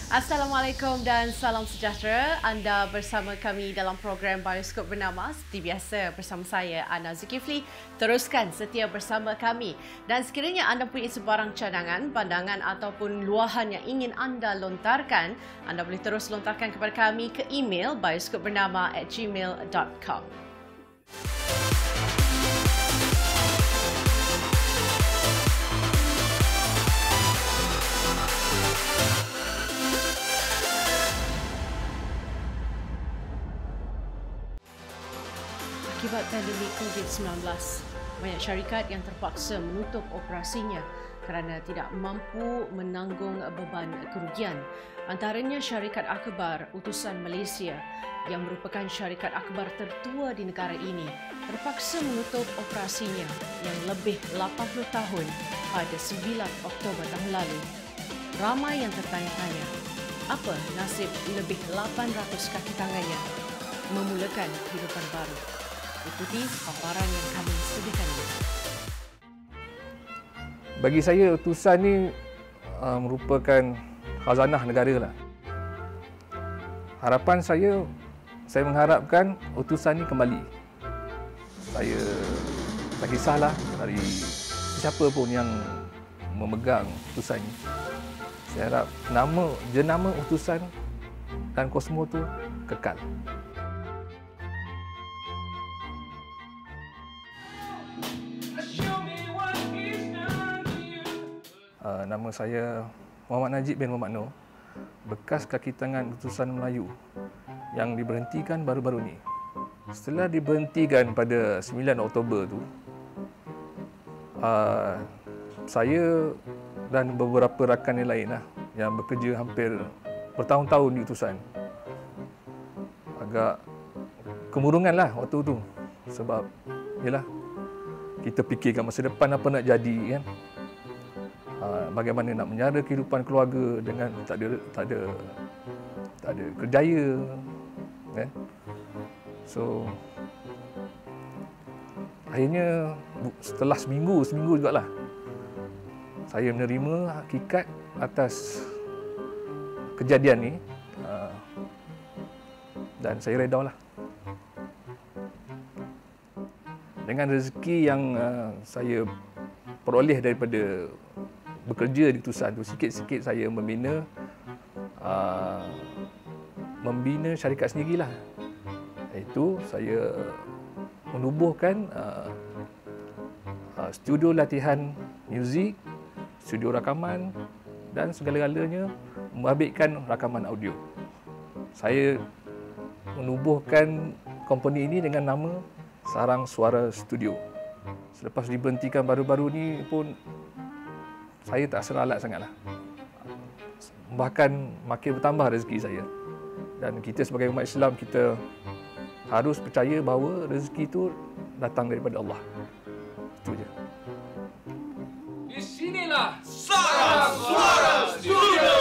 Assalamualaikum dan salam sejahtera. Anda bersama kami dalam program Bioskop Bernama. Seperti biasa bersama saya, Ana Zulkifli. Teruskan setia bersama kami. Dan sekiranya anda punya sebarang cadangan, pandangan ataupun luahan yang ingin anda lontarkan, anda boleh terus lontarkan kepada kami ke email bioskopbernama@gmail.com. Akibat pandemik COVID-19, banyak syarikat yang terpaksa menutup operasinya kerana tidak mampu menanggung beban kerugian. Antaranya syarikat Akbar Utusan Malaysia yang merupakan syarikat akbar tertua di negara ini terpaksa menutup operasinya yang lebih 80 tahun pada 9 Oktober tahun lalu. Ramai yang tertanya-tanya, apa nasib lebih 800 kaki tangannya memulakan kehidupan baru? Ikuti paparan yang kami sediakan ini. Bagi saya, utusan ni merupakan khazanah negara lah. Harapan saya mengharapkan utusan ni kembali. Saya tak kisahlah dari siapa pun yang memegang utusan ni. Saya harap jenama utusan dan Kosmo tu kekal. Nama saya Muhammad Najib bin Muhammad Noor, bekas kaki tangan utusan Melayu yang diberhentikan baru-baru ini. Setelah diberhentikan pada 9 Oktober tu, saya dan beberapa rakan yang lain yang bekerja hampir bertahun-tahun di utusan, agak kemurungan lah waktu tu. Sebab yalah, kita fikirkan masa depan apa nak jadi kan. Bagaimana nak menyara kehidupan keluarga dengan tak ada kerjaya kan. So akhirnya setelah seminggu jugalah saya menerima hakikat atas kejadian ni, dan saya redalah dengan rezeki yang saya peroleh daripada bekerja di utusan tu. Sikit-sikit saya membina syarikat sendirilah. Iaitu saya menubuhkan studio latihan muzik, studio rakaman dan segala-galanya membabitkan rakaman audio. Saya menubuhkan company ini dengan nama Sarang Suara Studio. Selepas diberhentikan baru-baru ni pun saya tak seralat sangatlah. Bahkan makin bertambah rezeki saya. Dan kita sebagai umat Islam, kita harus percaya bahawa rezeki itu datang daripada Allah. Itu je. Di sinilah Sarang Suara Studio.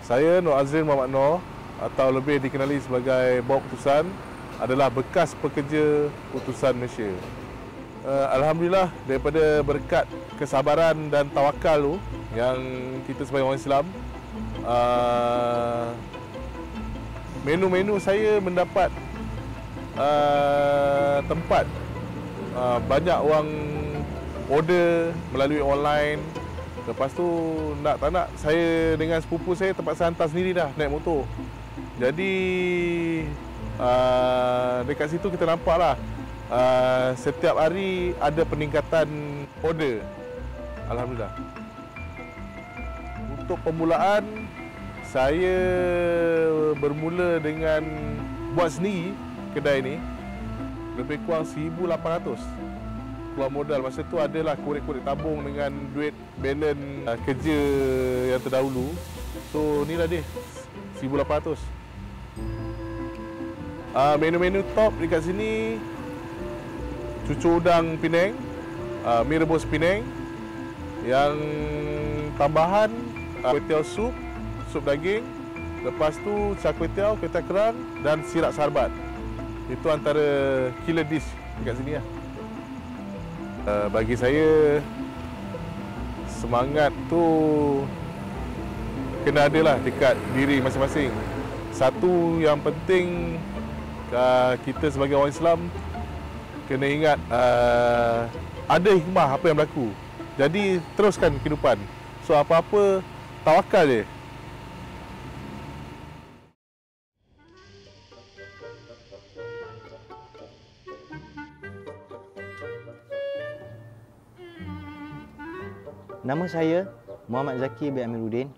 Saya Nur Azrin Muhammad Noor, atau lebih dikenali sebagai Bob Utusan, adalah bekas pekerja utusan Malaysia. Alhamdulillah, daripada berkat kesabaran dan tawakal tu yang kita sebagai orang Islam, menu-menu saya mendapat tempat. Banyak orang order melalui online. Lepas tu tak nak, saya dengan sepupu saya terpaksa hantar sendiri dah naik motor. Jadi dekat situ kita nampaklah setiap hari ada peningkatan order. Alhamdulillah. Untuk permulaan, saya bermula dengan buat sendiri kedai ni, lebih kurang 1,800 keluar modal. Masa tu adalah korek-korek tabung dengan duit balance kerja yang terdahulu. So inilah dia, 1,800. Menu-menu top dekat sini, cucur udang Penang, mi rebus Penang. Yang tambahan, kuih tiaw sup daging. Lepas tu char kuih tiaw kerang dan sirap sarbat. Itu antara killer dish dekat sini lah. Bagi saya, semangat tu kena ada lah dekat diri masing-masing. Satu yang penting, kita sebagai orang Islam kena ingat ada hikmah apa yang berlaku. Jadi teruskan kehidupan. So apa-apa tawakal je. Nama saya Muhammad Zaki bin Amiruddin.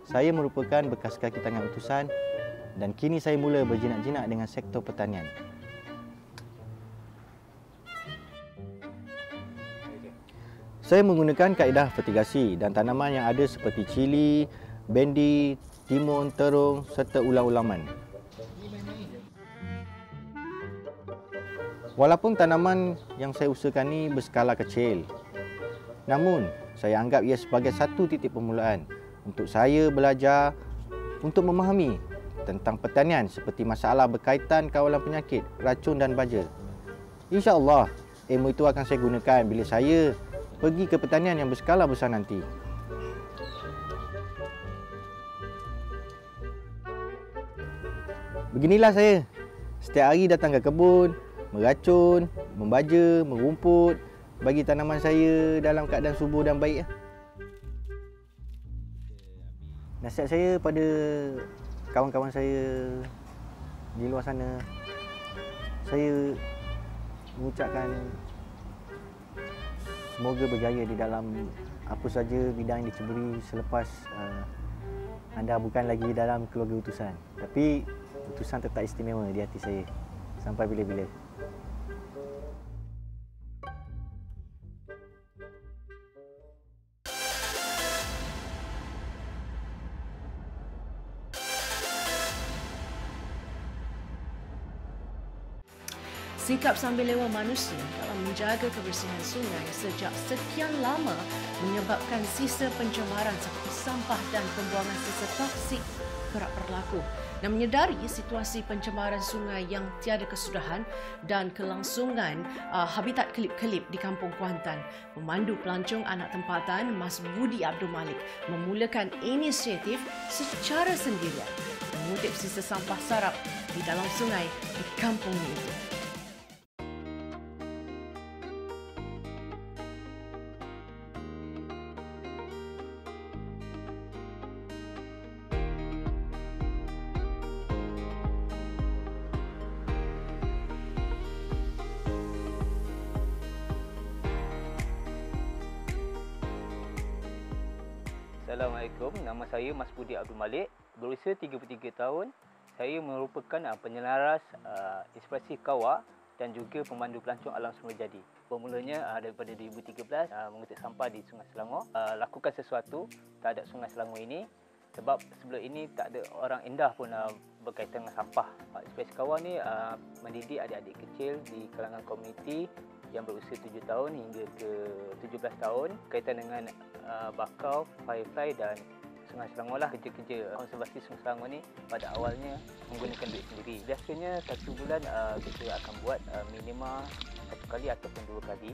Saya merupakan bekas kaki tangan utusan dan kini saya mula berjinak-jinak dengan sektor pertanian. Saya menggunakan kaedah fertigasi dan tanaman yang ada seperti cili, bendi, timun, terung serta ulang-ulaman. Walaupun tanaman yang saya usahakan ini berskala kecil, namun saya anggap ia sebagai satu titik permulaan untuk saya belajar untuk memahami tentang pertanian seperti masalah berkaitan kawalan penyakit, racun dan baja. InsyaAllah, ilmu itu akan saya gunakan bila saya pergi ke pertanian yang berskala besar nanti. Beginilah saya. Setiap hari datang ke kebun, meracun, membaja, merumput bagi tanaman saya dalam keadaan subur dan baik. Nasihat saya pada kawan-kawan saya di luar sana, saya mengucapkan semoga berjaya di dalam apa saja bidang yang diceburi selepas anda bukan lagi dalam keluarga utusan. Tapi utusan tetap istimewa di hati saya sampai bila-bila. Sikap sambil lewa manusia dalam menjaga kebersihan sungai sejak sekian lama menyebabkan sisa pencemaran seperti sampah dan pembuangan sisa toksik kerap berlaku. Dan menyedari situasi pencemaran sungai yang tiada kesudahan dan kelangsungan habitat kelip-kelip di Kampung Kuantan, pemandu pelancong anak tempatan Mas Budi Abdul Malik memulakan inisiatif secara sendirian mengutip sisa sampah sarap di dalam sungai di kampungnya itu. Assalamualaikum, nama saya Mas Budi Abdul Malik, berusia 33 tahun. Saya merupakan penyelaras inspirasi kawah dan juga pemandu pelancong alam semula jadi. Bermulanya daripada 2013 mengutip sampah di Sungai Selangor. Lakukan sesuatu terhadap Sungai Selangor ini sebab sebelum ini tak ada orang Endah pun berkaitan dengan sampah. Inspirasi kawah ni mendidik adik-adik kecil di kalangan komuniti yang berusia 7 tahun hingga ke 17 tahun berkaitan dengan bakau, firefly dan Sungai Selangor lah. Kerja-kerja konservasi Sungai Selangor ni pada awalnya menggunakan duit sendiri. Biasanya satu bulan kita akan buat minima satu kali ataupun 2 kali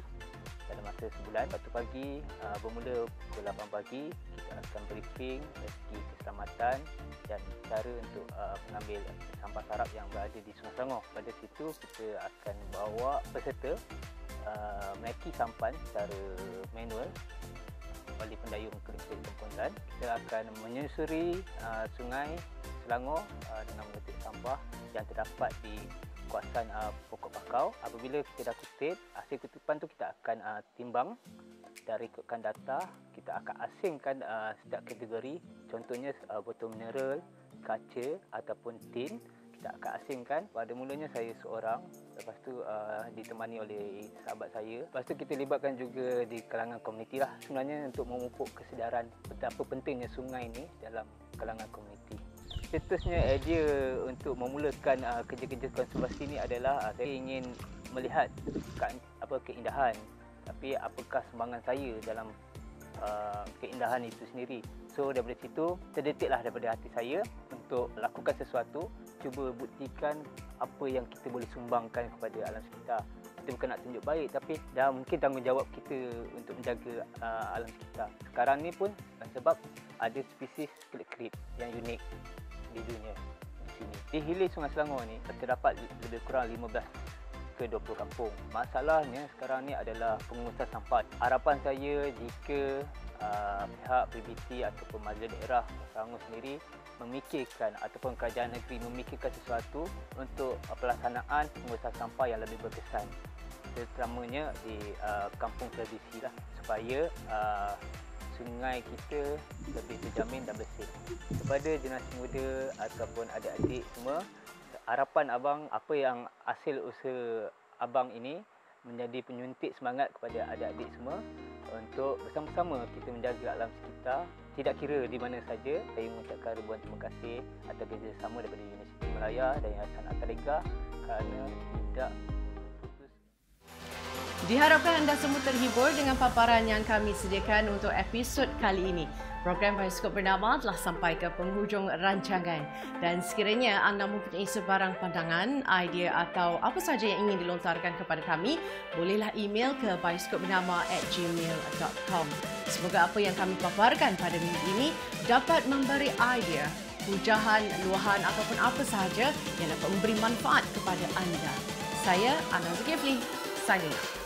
dalam masa sebulan. Satu pagi bermula pukul 8 pagi kita akan briefing dari segi keselamatan dan cara untuk mengambil sampah sarap yang berada di Sungai Selangor. Pada situ kita akan bawa peserta menaiki sampan secara manual oleh pendayung kelip-kelip Kuantan. Kita akan menyusuri Sungai Selangor dengan mengutip sampah yang terdapat di kawasan pokok bakau. Apabila kita dah kutip, hasil kutipan tu kita akan timbang dan rekodkan data. Kita akan asingkan setiap kategori, contohnya botol mineral, kaca ataupun tin. Kita akan asingkan. Pada mulanya saya seorang, lepas tu ditemani oleh sahabat saya. Lepas tu kita libatkan juga di kalangan komuniti lah. Sebenarnya untuk memupuk kesedaran betapa pentingnya sungai ini dalam kalangan komuniti. Cetusnya idea untuk memulakan kerja-kerja konservasi ini adalah saya ingin melihat keindahan, tapi apakah sumbangan saya dalam keindahan itu sendiri. So daripada situ terdetiklah daripada hati saya untuk lakukan sesuatu, cuba buktikan apa yang kita boleh sumbangkan kepada alam sekitar. Kita bukan nak tunjuk baik, tapi dah mungkin tanggungjawab kita untuk menjaga alam sekitar. Sekarang ni pun sebab ada spesies kelip-kelip yang unik di dunia di sini. Di hilir Sungai Selangor ni terdapat lebih kurang 15 ke 20 kampung. Masalahnya sekarang ni adalah pengurusan sampah. Harapan saya jika pihak PBT ataupun Majlis Daerah Selangor sendiri memikirkan ataupun kerajaan negeri memikirkan sesuatu untuk pelaksanaan pengurusan sampah yang lebih berkesan, terutamanya di kampung tradisi lah, supaya sungai kita lebih terjamin dan bersih. Kepada generasi muda ataupun adik-adik semua, harapan abang, apa yang hasil usaha abang ini menjadi penyuntik semangat kepada adik-adik semua untuk bersama-sama kita menjaga alam sekitar. Tidak kira di mana saja, saya mengucapkan ribuan terima kasih atas kerjasama daripada Universiti Malaya dan Yayasan Atalega kerana tidak putus. Diharapkan anda semua terhibur dengan paparan yang kami sediakan untuk episod kali ini. Program Bioskop Bernama telah sampai ke penghujung rancangan, dan sekiranya anda mempunyai sebarang pandangan, idea atau apa sahaja yang ingin dilontarkan kepada kami, bolehlah email ke bioskopbernama@gmail.com. Semoga apa yang kami paparkan pada minggu ini dapat memberi idea, hujahan, luahan ataupun apa sahaja yang dapat memberi manfaat kepada anda. Saya Ana Zulkifli, signing out.